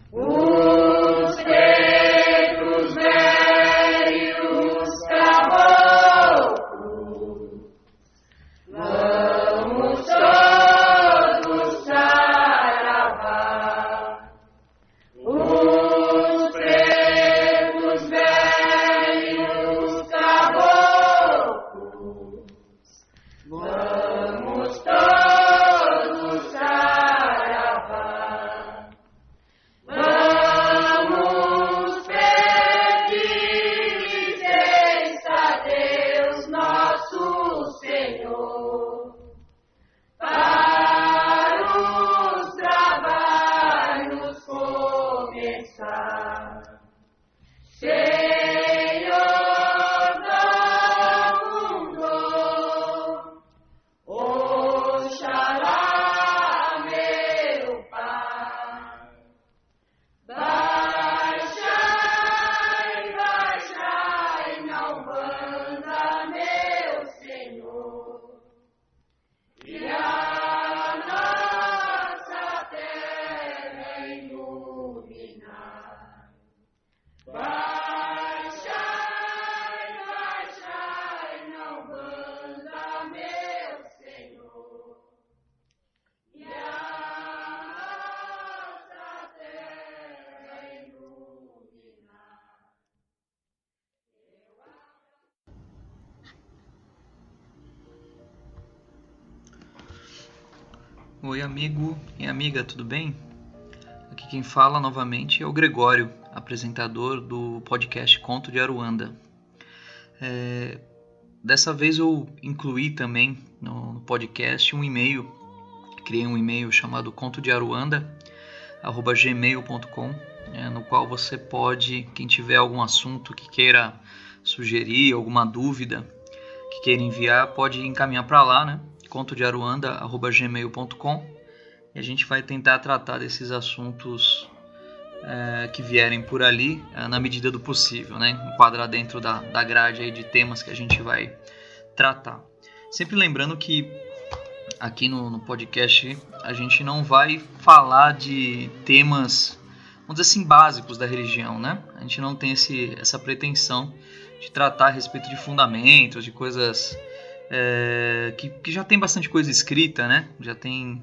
Os pretos velhos caboclos, vamos todos saravá. Os pretos velhos caboclos, vamos todos saravá. Vamos pedir licença a Deus nosso Senhor para os trabalhos começar. Senhor do mundo, Oxalá, meu Pai, baixai, baixai na Umbanda, meu Senhor, e a nossa terra iluminar. Baixai, baixai na Umbanda, meu Senhor, e a nossa terra iluminar. Oi, amigo e amiga, tudo bem? Aqui quem fala novamente é o Gregório, apresentador do podcast Conto de Aruanda. Dessa vez eu incluí também no podcast um e-mail, criei um e-mail chamado contodearuanda@gmail.com, no qual você pode, quem tiver algum assunto que queira sugerir, alguma dúvida que queira enviar, pode encaminhar para lá, né? contodearuanda@gmail.com, e a gente vai tentar tratar desses assuntos que vierem por ali, na medida do possível, né? Enquadrar dentro da grade aí de temas que a gente vai tratar. Sempre lembrando que aqui no podcast a gente não vai falar de temas, vamos dizer assim, básicos da religião, né? A gente não tem essa pretensão de tratar a respeito de fundamentos, de coisas que já tem bastante coisa escrita, né? Já tem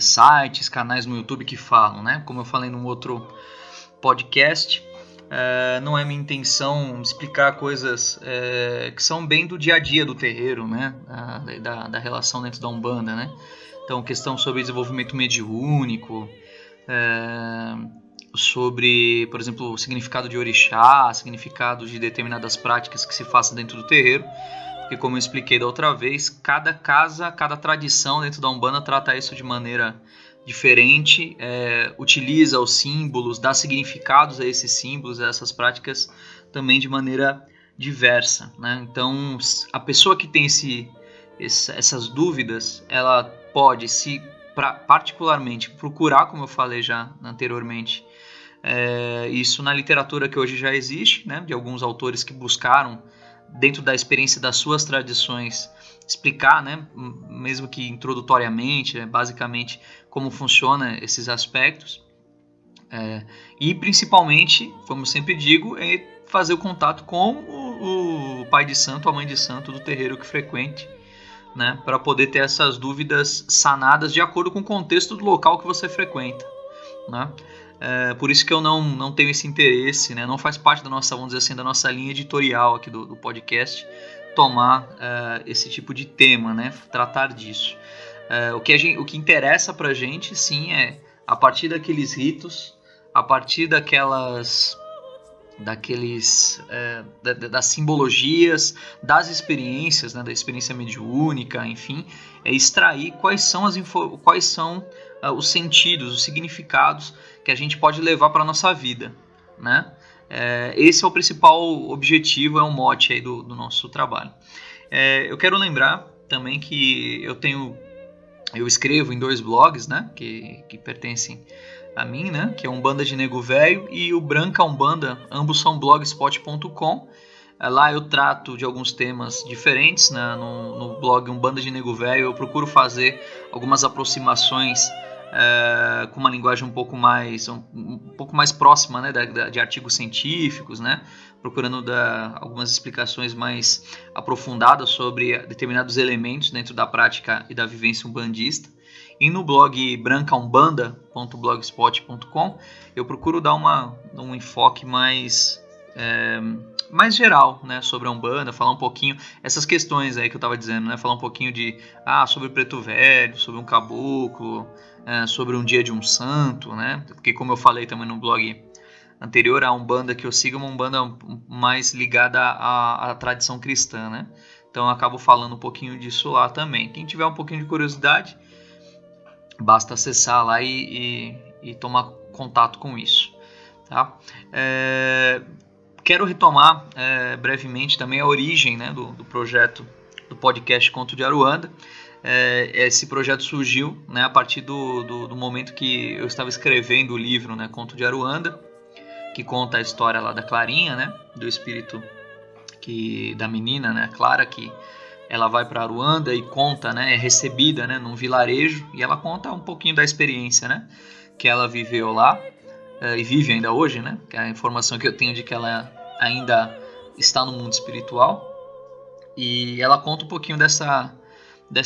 sites, canais no YouTube que falam, né? Como eu falei num outro podcast, não é minha intenção explicar coisas que são bem do dia a dia do terreiro, né? Da relação dentro da Umbanda, né? Então, questão sobre desenvolvimento mediúnico, sobre, por exemplo, o significado de orixá, significado de determinadas práticas que se façam dentro do terreiro. Porque, como eu expliquei da outra vez, cada casa, cada tradição dentro da Umbanda trata isso de maneira diferente, utiliza os símbolos, dá significados a esses símbolos, a essas práticas também de maneira diversa, né? Então, a pessoa que tem essas dúvidas, ela pode, particularmente, procurar, como eu falei já anteriormente, isso na literatura que hoje já existe, né? De alguns autores que buscaram, dentro da experiência das suas tradições, explicar, né, mesmo que introdutoriamente, basicamente, como funciona esses aspectos. E principalmente, como sempre digo, fazer o contato com o pai de santo, a mãe de santo do terreiro que frequente, né, para poder ter essas dúvidas sanadas de acordo com o contexto do local que você frequenta, né? Por isso que eu não tenho esse interesse, né? Não faz parte da nossa, vamos dizer assim, da nossa linha editorial aqui do podcast, tomar esse tipo de tema, né? Tratar disso. O que interessa pra gente, sim, é a partir daqueles ritos, a partir das simbologias, das experiências, né? Da experiência mediúnica, enfim, extrair quais são os sentidos, os significados que a gente pode levar para a nossa vida, né? Esse é o principal objetivo, é o mote aí do nosso trabalho. Eu quero lembrar também que eu escrevo em 2 blogs, né, que pertencem a mim, né, que é Umbanda de Nego Velho e o Branca Umbanda, ambos são blogspot.com. Lá eu trato de alguns temas diferentes, né? No blog Umbanda de Nego Velho eu procuro fazer algumas aproximações com uma linguagem um pouco mais próxima, né, de artigos científicos, né, procurando dar algumas explicações mais aprofundadas sobre determinados elementos dentro da prática e da vivência umbandista. E no blog brancaumbanda.blogspot.com eu procuro dar um enfoque mais geral, né, sobre a Umbanda, falar um pouquinho essas questões aí que eu estava dizendo, né, falar um pouquinho sobre o preto velho, sobre um caboclo, sobre um dia de um santo, né, porque como eu falei também no blog anterior, a Umbanda que eu sigo é uma Umbanda mais ligada à tradição cristã, né, então eu acabo falando um pouquinho disso lá também. Quem tiver um pouquinho de curiosidade, basta acessar lá e tomar contato com isso, tá? Quero retomar brevemente também a origem, né, do projeto do podcast Conto de Aruanda. Esse projeto surgiu, né, a partir do momento que eu estava escrevendo o livro, né, Conto de Aruanda, que conta a história lá da Clarinha, né, do espírito da menina, né, Clara, que ela vai para Aruanda e conta, né, é recebida, né, num vilarejo, e ela conta um pouquinho da experiência, né, que ela viveu lá e vive ainda hoje, né, que é a informação que eu tenho de que ela ainda está no mundo espiritual, e ela conta um pouquinho dessa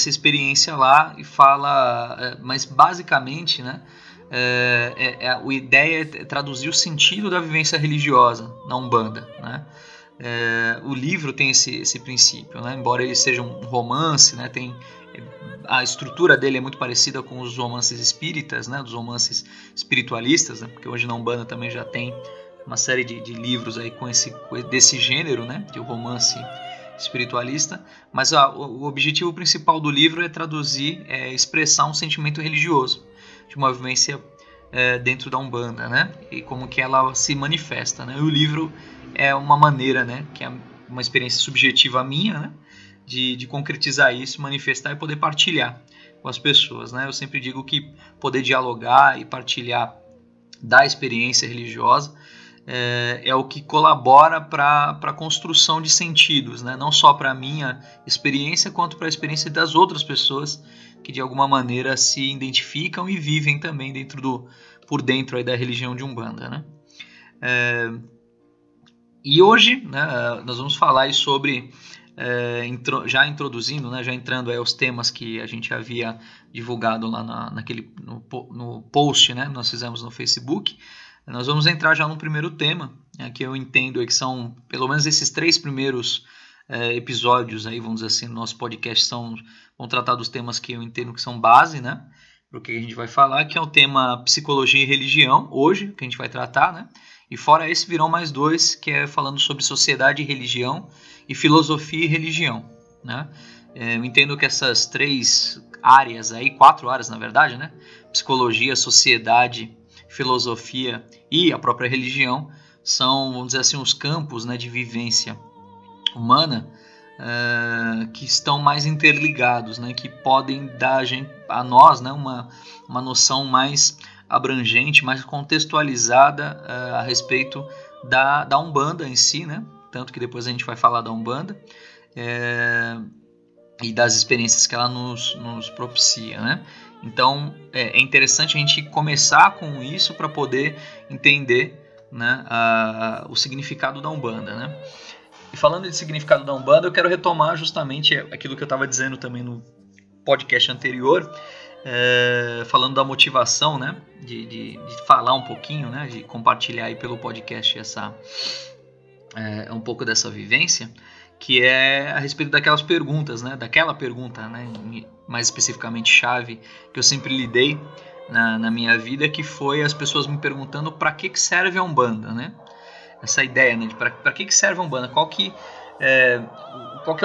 experiência lá e fala, mas basicamente, né, a ideia é traduzir o sentido da vivência religiosa na Umbanda, né. O livro tem esse princípio, né? Embora ele seja um romance, né? A estrutura dele é muito parecida com os romances espíritas, né? Dos romances espiritualistas, né? Porque hoje na Umbanda também já tem uma série de livros aí desse gênero, né? De romance espiritualista. Mas o objetivo principal do livro é traduzir, expressar um sentimento religioso de uma vivência dentro da Umbanda, né? E como que ela se manifesta, né? E o livro é uma maneira, né, que é uma experiência subjetiva minha, né, de concretizar isso, manifestar e poder partilhar com as pessoas, né? Eu sempre digo que poder dialogar e partilhar da experiência religiosa é o que colabora para a construção de sentidos, né? Não só para a minha experiência, quanto para a experiência das outras pessoas que de alguma maneira se identificam e vivem também por dentro aí da religião de Umbanda, né? E hoje, né, nós vamos falar aí sobre, já introduzindo, né, já entrando aí aos temas que a gente havia divulgado lá no post, né, que nós fizemos no Facebook. Nós vamos entrar já no primeiro tema, né, que eu entendo que são, pelo menos esses 3 primeiros episódios, aí, vamos dizer assim, no nosso podcast vão tratar dos temas que eu entendo que são base, né, para o que a gente vai falar, que é o tema psicologia e religião, hoje, que a gente vai tratar, né. E fora esse virão mais 2, que é falando sobre sociedade e religião, e filosofia e religião, né? Eu entendo que essas 3 áreas aí, 4 áreas na verdade, né? Psicologia, sociedade, filosofia e a própria religião são, vamos dizer assim, os campos, né, de vivência humana que estão mais interligados, né? Que podem dar a nós, né, uma noção mais abrangente, mais contextualizada a respeito da Umbanda em si, né? Tanto que depois a gente vai falar da Umbanda e das experiências que ela nos propicia, né? Então é interessante a gente começar com isso para poder entender, né, o significado da Umbanda, né? E falando de significado da Umbanda, eu quero retomar justamente aquilo que eu estava dizendo também no podcast anterior, falando da motivação, né, de falar um pouquinho, né, de compartilhar aí pelo podcast um pouco dessa vivência, que é a respeito daquelas perguntas, né, daquela pergunta, né, mais especificamente chave, que eu sempre lidei na minha vida, que foi as pessoas me perguntando para que serve a Umbanda, né, essa ideia, né, de para que serve a Umbanda, qual que é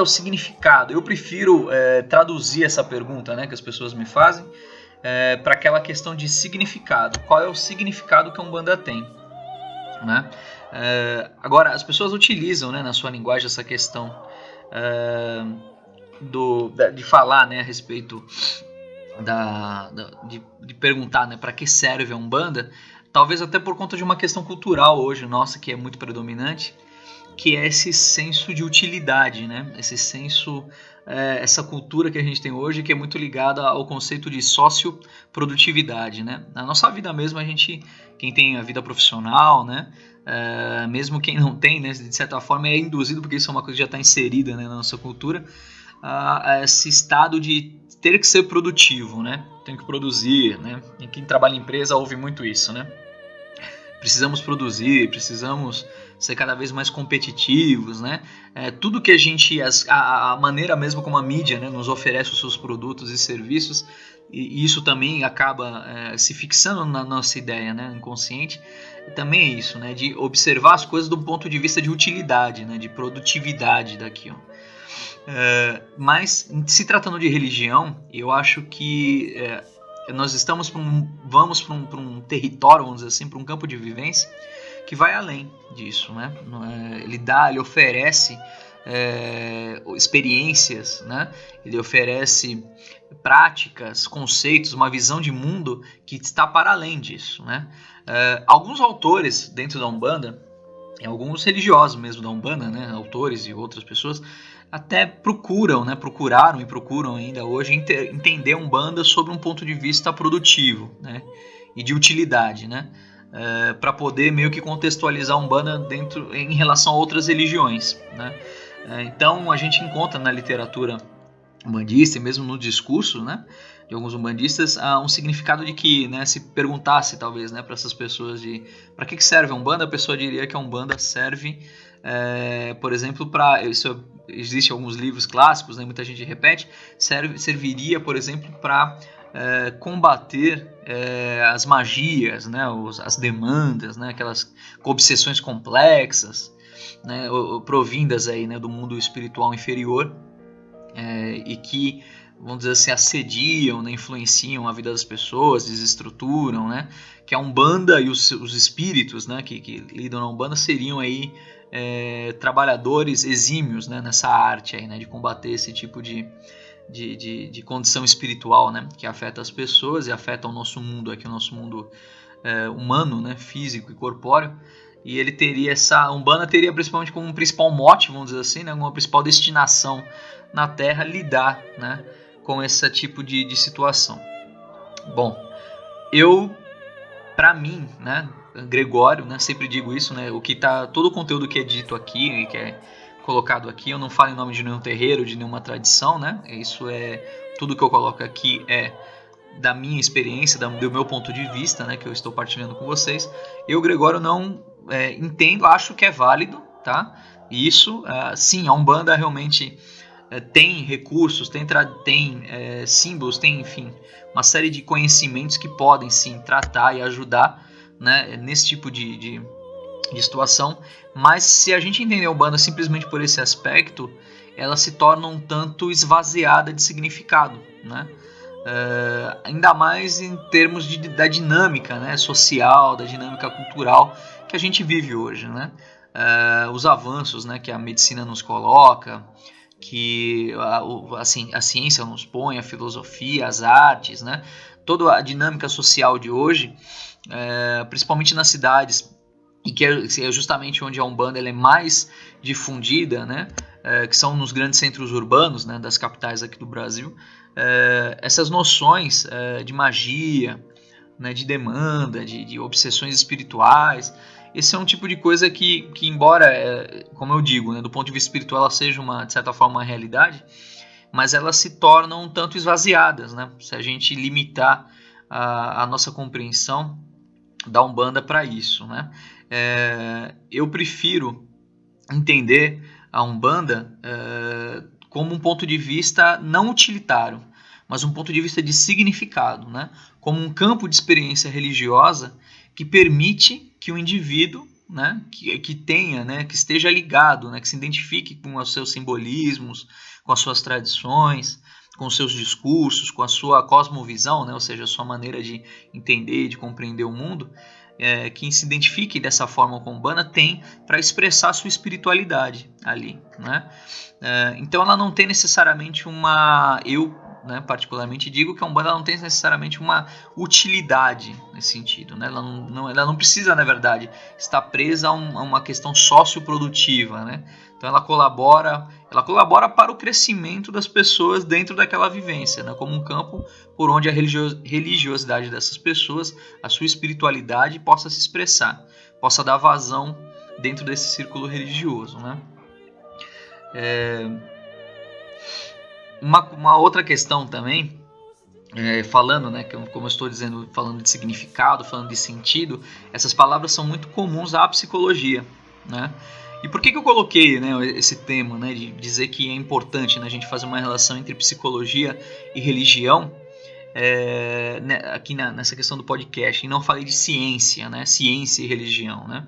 o significado. Eu prefiro traduzir essa pergunta, né, que as pessoas me fazem para aquela questão de significado. Qual é o significado que a Umbanda tem, né? Agora, as pessoas utilizam, né, na sua linguagem essa questão de falar, né, a respeito de perguntar, né, para que serve a Umbanda, talvez até por conta de uma questão cultural hoje nossa, que é muito predominante, que é esse senso de utilidade, né? Esse senso essa cultura que a gente tem hoje, que é muito ligada ao conceito de socioprodutividade, né? Na nossa vida mesmo, quem tem a vida profissional, né? Mesmo quem não tem, né? De certa forma é induzido, porque isso é uma coisa que já está inserida, né, na nossa cultura, a esse estado de ter que ser produtivo, né? Tem que produzir, né? E quem trabalha em empresa ouve muito isso, né? Precisamos produzir, precisamos ser cada vez mais competitivos, né? Tudo que a maneira mesmo como a mídia, né, nos oferece os seus produtos e serviços, e isso também acaba se fixando na nossa ideia, né, inconsciente, também é isso, né, de observar as coisas do ponto de vista de utilidade, né, de produtividade daquilo. Mas se tratando de religião, eu acho que nós vamos para um território, vamos dizer assim, para um campo de vivência que vai além disso, né? Ele oferece experiências, né? Ele oferece práticas, conceitos, uma visão de mundo que está para além disso, né? Alguns autores dentro da Umbanda, alguns religiosos mesmo da Umbanda, né? Autores e outras pessoas, até procuraram e procuram ainda hoje entender a Umbanda sob um ponto de vista produtivo, né, e de utilidade, né, para poder meio que contextualizar a Umbanda em relação a outras religiões, né. Então a gente encontra na literatura umbandista e mesmo no discurso, né, de alguns umbandistas um significado de que, né, se perguntasse talvez, né, para essas pessoas para que serve a Umbanda, a pessoa diria que a Umbanda serve, por exemplo, existem alguns livros clássicos, né, muita gente repete, serviria, por exemplo, para combater as magias, né, as demandas, né, aquelas obsessões complexas, né, provindas aí, né, do mundo espiritual inferior, e que, vamos dizer assim, assediam, né, influenciam a vida das pessoas, desestruturam, né, que a Umbanda e os espíritos, né, que lidam na Umbanda seriam aí trabalhadores exímios, né, nessa arte aí, né, de combater esse tipo de condição espiritual, né, que afeta as pessoas e afeta o nosso mundo aqui, o nosso mundo humano, né, físico e corpóreo. E ele teria a Umbanda teria principalmente como um principal mote, vamos dizer assim, né, uma principal destinação na Terra, lidar, né, com esse tipo de situação. Bom, para mim, né, Gregório, né, sempre digo isso, né, todo o conteúdo que é dito aqui, que é colocado aqui, eu não falo em nome de nenhum terreiro, de nenhuma tradição, né, isso tudo que eu coloco aqui é da minha experiência, do meu ponto de vista, né, que eu estou partilhando com vocês. Eu, Gregório, não entendo, acho que é válido, tá, isso, sim, a Umbanda realmente tem recursos, tem símbolos, tem, enfim, uma série de conhecimentos que podem sim tratar e ajudar, né, nesse tipo de situação, mas se a gente entender a Umbanda simplesmente por esse aspecto, ela se torna um tanto esvaziada de significado, né? Ainda mais em termos da dinâmica, né, social, da dinâmica cultural que a gente vive hoje, né? Os avanços, né, que a medicina nos coloca, que a ciência nos põe, a filosofia, as artes, né? Toda a dinâmica social de hoje, principalmente nas cidades, e que é justamente onde a Umbanda ela é mais difundida, né? Que são nos grandes centros urbanos, né, das capitais aqui do Brasil, essas noções de magia, né, de demanda, de obsessões espirituais, esse é um tipo de coisa que embora, como eu digo, né, do ponto de vista espiritual ela seja de certa forma uma realidade, mas elas se tornam um tanto esvaziadas, né, se a gente limitar a nossa compreensão da Umbanda para isso, né. Eu prefiro entender a Umbanda como um ponto de vista não utilitário, mas um ponto de vista de significado, né? Como um campo de experiência religiosa que permite que o indivíduo, né, que tenha, né, que esteja ligado, né, que se identifique com os seus simbolismos, com as suas tradições, com os seus discursos, com a sua cosmovisão, né, ou seja, a sua maneira de entender e de compreender o mundo, quem se identifique dessa forma com a Umbanda tem para expressar a sua espiritualidade ali, né? Então ela não tem necessariamente né, particularmente digo que a Umbanda não tem necessariamente uma utilidade nesse sentido, né? Ela não precisa, na verdade, estar presa a uma questão socioprodutiva, né? Então ela colabora para o crescimento das pessoas dentro daquela vivência, né? Como um campo por onde a religiosidade dessas pessoas, a sua espiritualidade possa se expressar, possa dar vazão dentro desse círculo religioso, né? Uma outra questão também, falando, né, como eu estou dizendo, falando de significado, falando de sentido, essas palavras são muito comuns à psicologia, né? E por que eu coloquei, né, esse tema, né, de dizer que é importante, né, a gente fazer uma relação entre psicologia e religião, né, aqui nessa questão do podcast, e não falei de ciência, né, ciência e religião, né?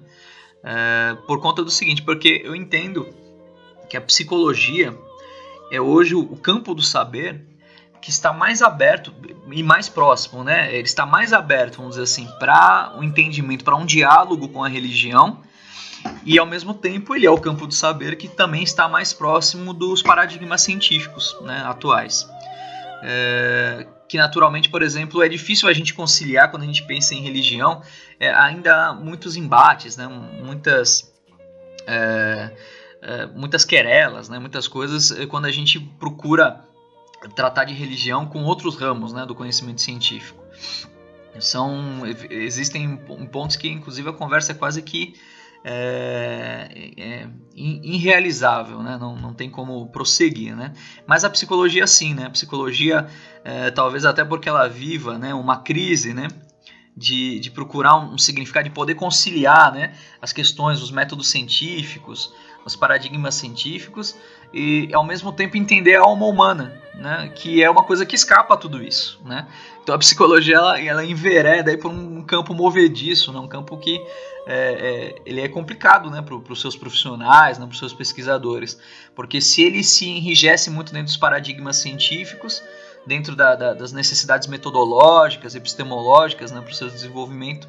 Por conta do seguinte, porque eu entendo que a psicologia é hoje o campo do saber que está mais aberto e mais próximo, né? Ele está mais aberto, vamos dizer assim, para um entendimento, para um diálogo com a religião, e ao mesmo tempo ele é o campo do saber que também está mais próximo dos paradigmas científicos, né, atuais. Que naturalmente, por exemplo, é difícil a gente conciliar quando a gente pensa em religião, ainda há muitos embates, né, muitas querelas, né, muitas coisas quando a gente procura tratar de religião com outros ramos, né, do conhecimento científico. Existem pontos que, inclusive, a conversa é quase que irrealizável, né? Não tem como prosseguir, né? Mas a psicologia sim, né? A psicologia, talvez até porque ela viva, né, uma crise, né, de procurar um significado, de poder conciliar, né, as questões, os métodos científicos, os paradigmas científicos, e ao mesmo tempo entender a alma humana, né, que é uma coisa que escapa a tudo isso, né? Então a psicologia ela envereda aí por um campo movediço, né, um campo que ele é complicado, né, para os seus profissionais, né, para os seus pesquisadores, porque se ele se enrijece muito dentro dos paradigmas científicos, dentro das necessidades metodológicas, epistemológicas, né, para o seu desenvolvimento,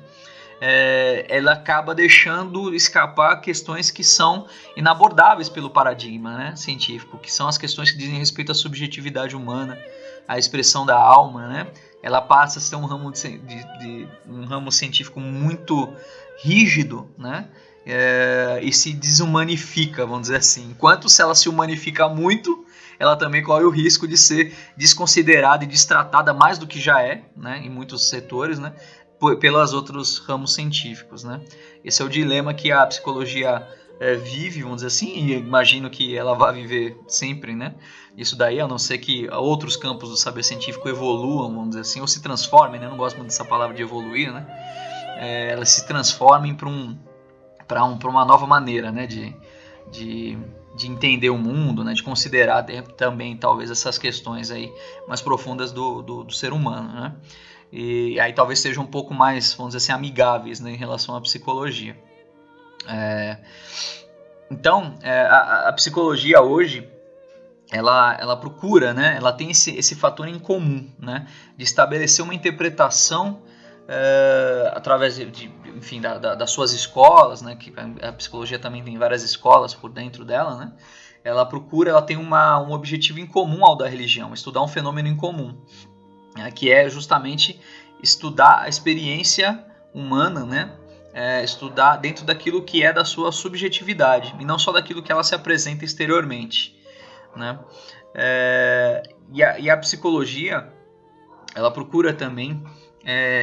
ela acaba deixando escapar questões que são inabordáveis pelo paradigma, né, científico, que são as questões que dizem respeito à subjetividade humana, à expressão da alma, né? Ela passa a ser um ramo científico muito rígido, né? E se desumanifica, vamos dizer assim. Enquanto se ela se humanifica muito, ela também corre o risco de ser desconsiderada e destratada mais do que já é, né, em muitos setores, né, pelos outros ramos científicos, né. Esse é o dilema que a psicologia vive, vamos dizer assim, e imagino que ela vai viver sempre, né. Isso daí, a não ser que outros campos do saber científico evoluam, vamos dizer assim, ou se transformem, né, eu não gosto muito dessa palavra de evoluir, né, elas se transformem para uma nova maneira, né, de entender o mundo, né, de considerar também talvez essas questões aí mais profundas do ser humano, né? E aí talvez sejam um pouco mais, vamos dizer assim, amigáveis, né, em relação à psicologia. Então, a psicologia hoje, ela procura, né, ela tem esse fator em comum, né, de estabelecer uma interpretação através enfim, das suas escolas, né, que a psicologia também tem várias escolas por dentro dela, né, ela tem um objetivo em comum ao da religião, estudar um fenômeno em comum, né, que é justamente estudar a experiência humana, né, estudar dentro daquilo que é da sua subjetividade, e não só daquilo que ela se apresenta exteriormente, né. E a psicologia, ela procura também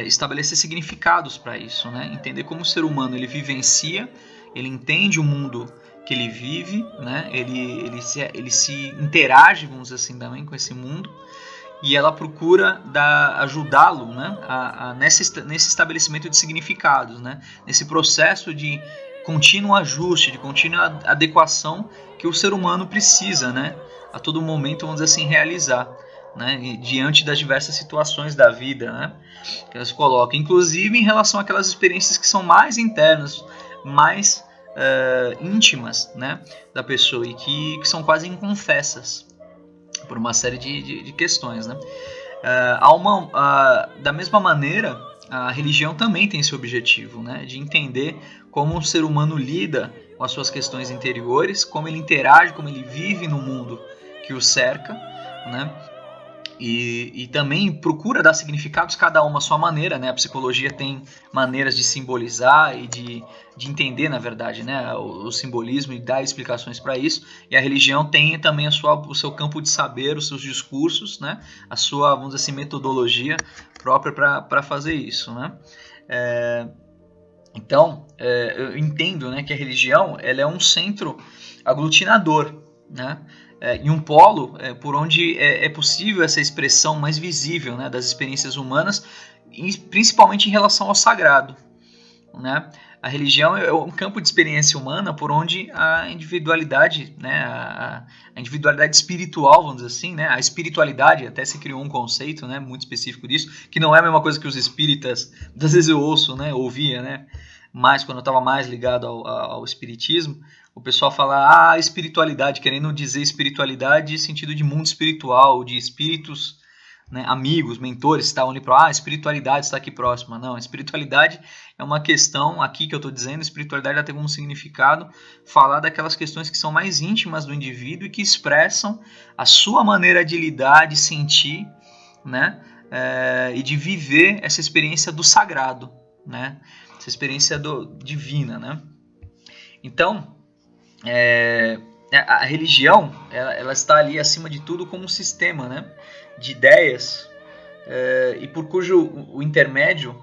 estabelecer significados para isso, né? Entender como o ser humano ele vivencia, ele entende o mundo que ele vive, né? Ele se interage, vamos dizer assim, também com esse mundo, e ela procura ajudá-lo, né, nesse estabelecimento de significados, né? Nesse processo de contínuo ajuste, de contínua adequação que o ser humano precisa, né, a todo momento, vamos dizer assim, realizar, né, diante das diversas situações da vida, né, que elas colocam, inclusive em relação àquelas experiências que são mais internas, mais íntimas, né, da pessoa, e que são quase inconfessas por uma série de questões, né. Da mesma maneira, a religião também tem esse objetivo, né, de entender como o ser humano lida com as suas questões interiores, como ele interage, como ele vive no mundo que o cerca, né. E também procura dar significados cada uma à sua maneira, né? A psicologia tem maneiras de simbolizar e de entender, na verdade, né? O simbolismo e dar explicações para isso. E a religião tem também o seu campo de saber, os seus discursos, né? A sua, vamos dizer assim, metodologia própria para fazer isso, né? Então, eu entendo, né, que a religião ela é um centro aglutinador, né? Em um polo por onde é possível essa expressão mais visível, né, das experiências humanas, principalmente em relação ao sagrado, né? A religião é um campo de experiência humana por onde a individualidade, né, a individualidade espiritual, vamos dizer assim, né, a espiritualidade, até se criou um conceito, né, muito específico disso, que não é a mesma coisa que os espíritas, às vezes eu ouço, né, ouvia, né, mais quando eu estava mais ligado ao espiritismo, o pessoal fala espiritualidade, querendo dizer espiritualidade em sentido de mundo espiritual, de espíritos, né, amigos, mentores, estavam ali para espiritualidade está aqui próxima. Não, a espiritualidade é uma questão, aqui que eu estou dizendo, a espiritualidade já tem como significado falar daquelas questões que são mais íntimas do indivíduo e que expressam a sua maneira de lidar, de sentir, né, e de viver essa experiência do sagrado, né, essa experiência divina, né. Então, a religião ela está ali acima de tudo como um sistema, né, de ideias e por cujo o intermédio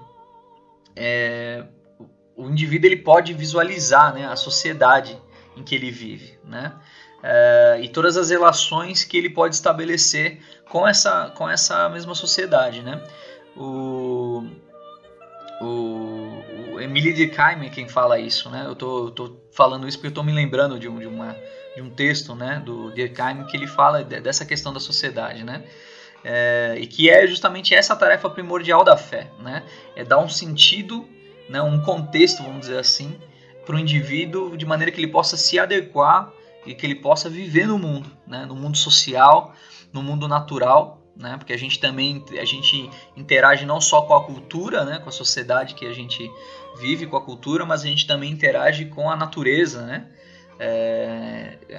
o indivíduo ele pode visualizar, né, a sociedade em que ele vive, né, e todas as relações que ele pode estabelecer com essa mesma sociedade, né. O Emile Durkheim é quem fala isso, né? Eu tô falando isso porque eu tô me lembrando de um texto, né, do Durkheim, que ele fala dessa questão da sociedade, né? E que é justamente essa tarefa primordial da fé, né? É dar um sentido, né, um contexto, vamos dizer assim, para o indivíduo, de maneira que ele possa se adequar e que ele possa viver no mundo, né? No mundo social, no mundo natural, né? Porque a gente interage não só com a cultura, né, com a sociedade que a gente vive, com a cultura, mas a gente também interage com a natureza, né?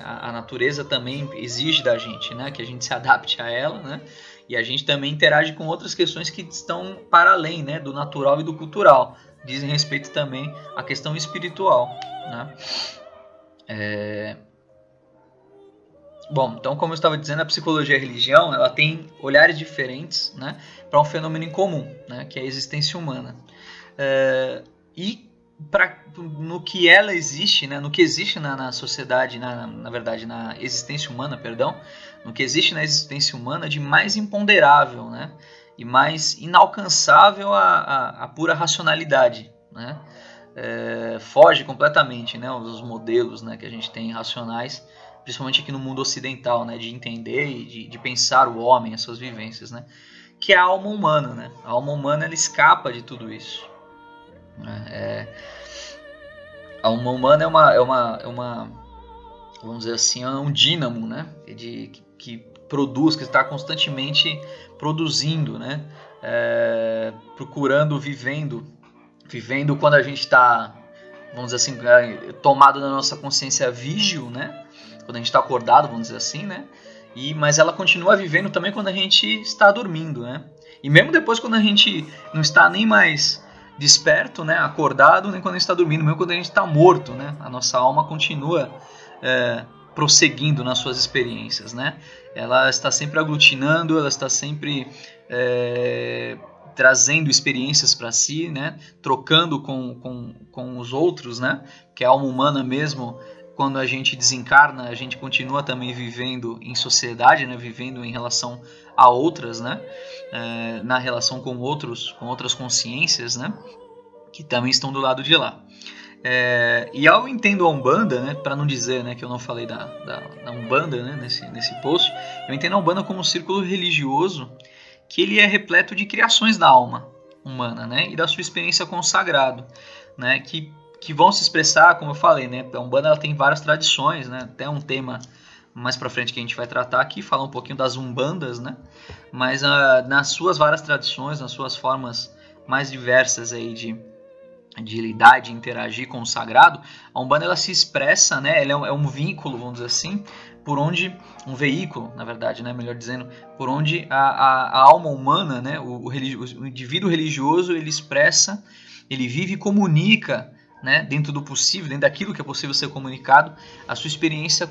A natureza também exige da gente, né, que a gente se adapte a ela, né? E a gente também interage com outras questões que estão para além, né, do natural e do cultural, dizem respeito também à questão espiritual, né? Bom, então, como eu estava dizendo, a psicologia e a religião ela tem olhares diferentes, né, para um fenômeno em comum, né, que é a existência humana. E no que ela existe, né, no que existe na sociedade, na verdade, na existência humana, perdão, no que existe na existência humana de mais imponderável, né, e mais inalcançável à pura racionalidade, né, foge completamente, né, os modelos, né, que a gente tem racionais, principalmente aqui no mundo ocidental, né, de entender e de pensar o homem, as suas vivências, né, que é a alma humana, né? A alma humana ela escapa de tudo isso. A alma humana é uma vamos dizer assim, é um dínamo, né, que produz, que está constantemente produzindo, né, procurando, vivendo quando a gente está, vamos dizer assim, tomado da nossa consciência vígil, né, quando a gente está acordado, vamos dizer assim, né? Mas ela continua vivendo também quando a gente está dormindo, né? E mesmo depois quando a gente não está nem mais desperto, né, acordado, nem quando a gente está dormindo, mesmo quando a gente está morto, né? A nossa alma continua prosseguindo nas suas experiências, né? Ela está sempre aglutinando, ela está sempre trazendo experiências para si, né? Trocando com os outros, né? Que a alma humana mesmo, quando a gente desencarna, a gente continua também vivendo em sociedade, né? Vivendo em relação a outras, né? Na relação com outras consciências, né? Que também estão do lado de lá. E ao entendo a Umbanda, né? Para não dizer, né, que eu não falei da Umbanda, né? Nesse post, eu entendo a Umbanda como um círculo religioso que ele é repleto de criações da alma humana, né? E da sua experiência com o sagrado, né? Que vão se expressar, como eu falei, né? A Umbanda ela tem várias tradições, né? Até um tema mais pra frente que a gente vai tratar aqui, falar um pouquinho das Umbandas, né? Mas nas suas várias tradições, nas suas formas mais diversas aí de lidar, de interagir com o sagrado, a Umbanda ela se expressa, né? Ela é um vínculo, vamos dizer assim, por onde, um veículo, na verdade, né? Melhor dizendo, por onde a alma humana, né? O indivíduo religioso, ele expressa, ele vive e comunica, né? Dentro do possível, dentro daquilo que é possível ser comunicado, a sua experiência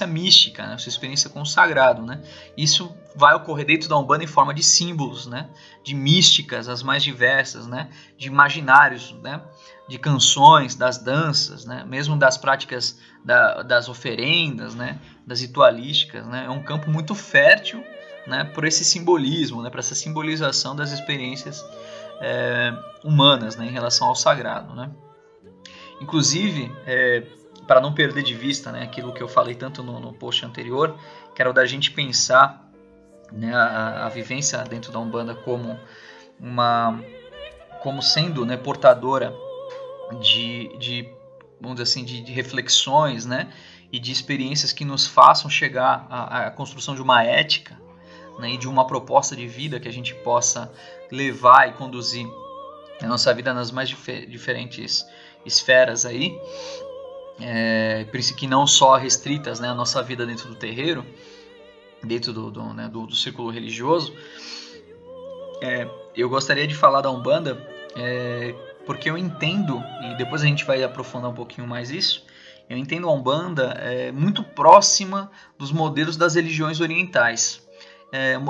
mística, né? A sua experiência com o sagrado, né? Isso vai ocorrer dentro da Umbanda em forma de símbolos, né? De místicas, as mais diversas, né? De imaginários, né? De canções, das danças, né? Mesmo das práticas das oferendas, né? Das ritualísticas, né? É um campo muito fértil, né? Por esse simbolismo, né? Para essa simbolização das experiências humanas, né? Em relação ao sagrado, né? Inclusive, para não perder de vista, né? Aquilo que eu falei tanto no post anterior, que era o da gente pensar, né, a vivência dentro da Umbanda como sendo, né, portadora de vamos dizer assim, de reflexões, né, e de experiências que nos façam chegar à construção de uma ética, né, e de uma proposta de vida que a gente possa levar e conduzir a nossa vida nas mais diferentes esferas aí, que não só restritas, né, a nossa vida dentro do terreiro, dentro do círculo religioso. Eu gostaria de falar da Umbanda porque eu entendo, e depois a gente vai aprofundar um pouquinho mais isso, eu entendo a Umbanda muito próxima dos modelos das religiões orientais.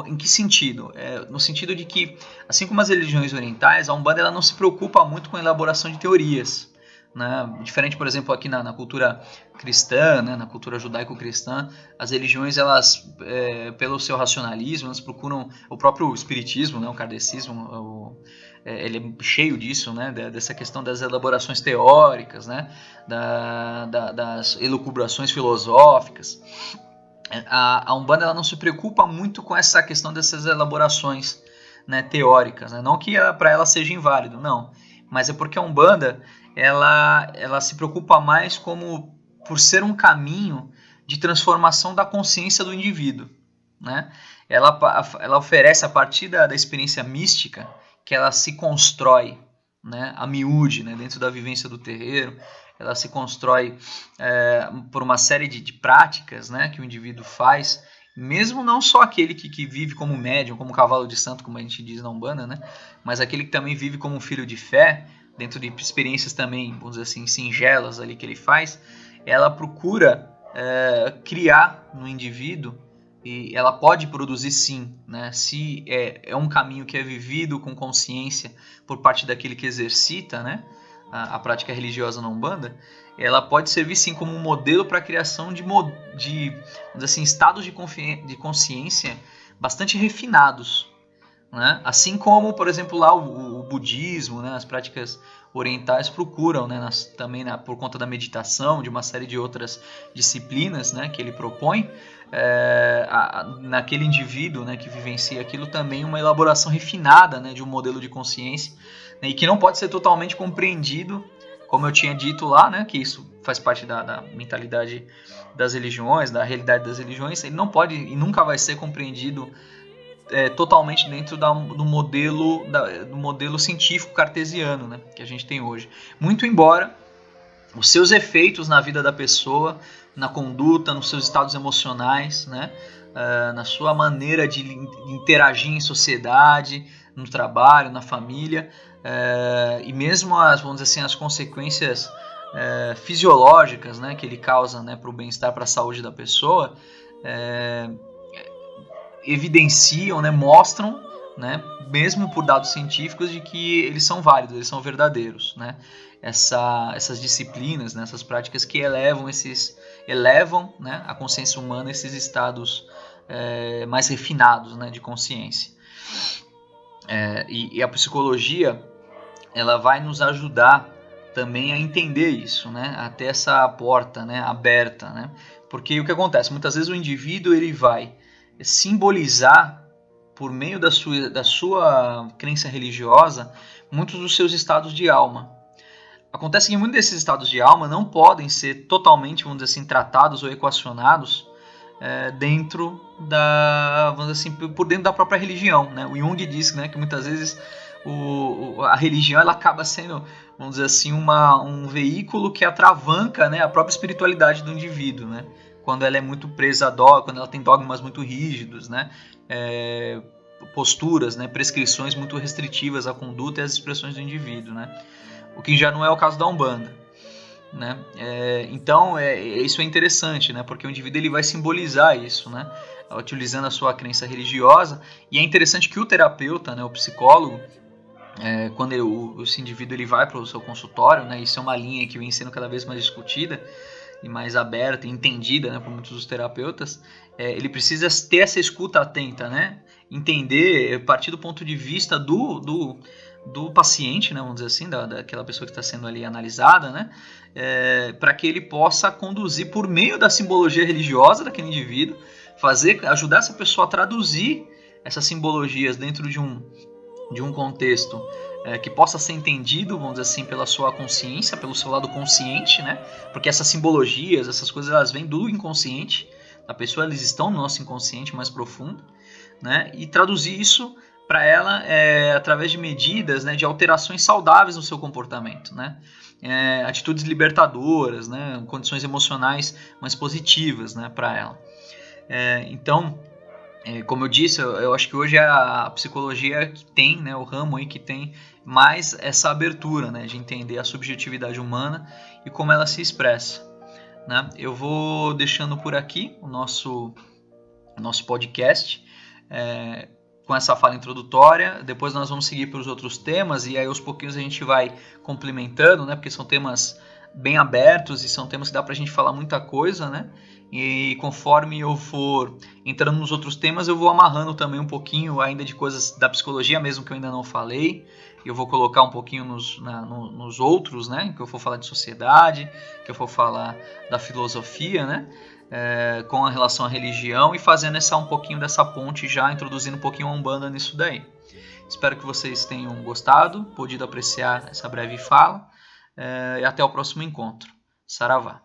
Em que sentido? No sentido de que, assim como as religiões orientais, a Umbanda ela não se preocupa muito com a elaboração de teorias, né? Diferente, por exemplo, aqui na cultura cristã, né? Na cultura judaico-cristã, as religiões, elas, pelo seu racionalismo, elas procuram o próprio espiritismo, né? O kardecismo, ele é cheio disso, né? Dessa questão das elaborações teóricas, né? Das elucubrações filosóficas. A Umbanda ela não se preocupa muito com essa questão dessas elaborações, né, teóricas, né? Não que para ela seja inválido, não, mas é porque a Umbanda ela se preocupa mais por ser um caminho de transformação da consciência do indivíduo, né? Ela oferece, a partir da experiência mística, que ela se constrói, né, a miúde, né, dentro da vivência do terreiro. Ela se constrói por uma série de práticas, né, que o indivíduo faz, mesmo não só aquele que vive como médium, como cavalo de santo, como a gente diz na Umbanda, né, mas aquele que também vive como filho de fé, dentro de experiências também, vamos dizer assim, singelas ali que ele faz. Ela procura criar no indivíduo, e ela pode produzir sim, né, se é um caminho que é vivido com consciência por parte daquele que exercita, né, a prática religiosa na Umbanda. Ela pode servir sim como um modelo para a criação de vamos dizer assim, estados de consciência bastante refinados, né? Assim como, por exemplo, lá o budismo, né, as práticas orientais procuram, né, também por conta da meditação, de uma série de outras disciplinas, né, que ele propõe, naquele indivíduo, né, que vivencia aquilo, também uma elaboração refinada, né, de um modelo de consciência, né, e que não pode ser totalmente compreendido, como eu tinha dito lá, né, que isso faz parte da mentalidade das religiões, da realidade das religiões. Ele não pode e nunca vai ser compreendido totalmente dentro do modelo científico cartesiano, né, que a gente tem hoje. Muito embora os seus efeitos na vida da pessoa, na conduta, nos seus estados emocionais, né, na sua maneira de interagir em sociedade, no trabalho, na família, e mesmo vamos dizer assim, as consequências fisiológicas, né, que ele causa, né, para o bem-estar, para a saúde da pessoa, evidenciam, né, mostram, né, mesmo por dados científicos, de que eles são válidos, eles são verdadeiros, né? Essas disciplinas, né, essas práticas que elevam, né, a consciência humana a esses estados mais refinados, né, de consciência. E a psicologia, ela vai nos ajudar também a entender isso, né, a ter essa porta, né, aberta, né? Porque o que acontece? Muitas vezes o indivíduo ele vai simbolizar, por meio da sua crença religiosa, muitos dos seus estados de alma. Acontece que muitos desses estados de alma não podem ser totalmente, vamos dizer assim, tratados ou equacionados dentro vamos dizer assim, por dentro da própria religião, né? O Jung diz, né, que muitas vezes a religião ela acaba sendo, vamos dizer assim, um veículo que atravanca, né, a própria espiritualidade do indivíduo, né? Quando ela é muito presa a quando ela tem dogmas muito rígidos, né? Posturas, né, prescrições muito restritivas à conduta e às expressões do indivíduo, né? O que já não é o caso da Umbanda, né? Então isso é interessante, né? Porque o indivíduo ele vai simbolizar isso, né? Utilizando a sua crença religiosa, e é interessante que o terapeuta, né, o psicólogo, quando esse indivíduo ele vai para o seu consultório, né? Isso é uma linha que vem sendo cada vez mais discutida e mais aberta e entendida, né, por muitos dos terapeutas. Ele precisa ter essa escuta atenta, né? Entender, partir do ponto de vista do paciente, né, vamos dizer assim, daquela pessoa que está sendo ali analisada, né, para que ele possa conduzir por meio da simbologia religiosa daquele indivíduo, ajudar essa pessoa a traduzir essas simbologias dentro de um contexto que possa ser entendido, vamos dizer assim, pela sua consciência, pelo seu lado consciente, né, porque essas simbologias, essas coisas, elas vêm do inconsciente da pessoa, eles estão no nosso inconsciente mais profundo, né, e traduzir isso para ela através de medidas, né, de alterações saudáveis no seu comportamento, né, atitudes libertadoras, né, condições emocionais mais positivas, né, para ela. Então, como eu disse, eu acho que hoje é a psicologia que tem, né, o ramo aí que tem mais essa abertura, né, de entender a subjetividade humana e como ela se expressa, né. Eu vou deixando por aqui o nosso podcast, com essa fala introdutória. Depois nós vamos seguir para os outros temas e aí aos pouquinhos a gente vai complementando, né, porque são temas bem abertos e são temas que dá para a gente falar muita coisa, né, e conforme eu for entrando nos outros temas eu vou amarrando também um pouquinho ainda de coisas da psicologia mesmo que eu ainda não falei, eu vou colocar um pouquinho nos outros, né, que eu for falar de sociedade, que eu for falar da filosofia, né, com a relação à religião, e fazendo um pouquinho dessa ponte, já introduzindo um pouquinho a Umbanda nisso daí. Espero que vocês tenham gostado, podido apreciar essa breve fala, e até o próximo encontro. Saravá.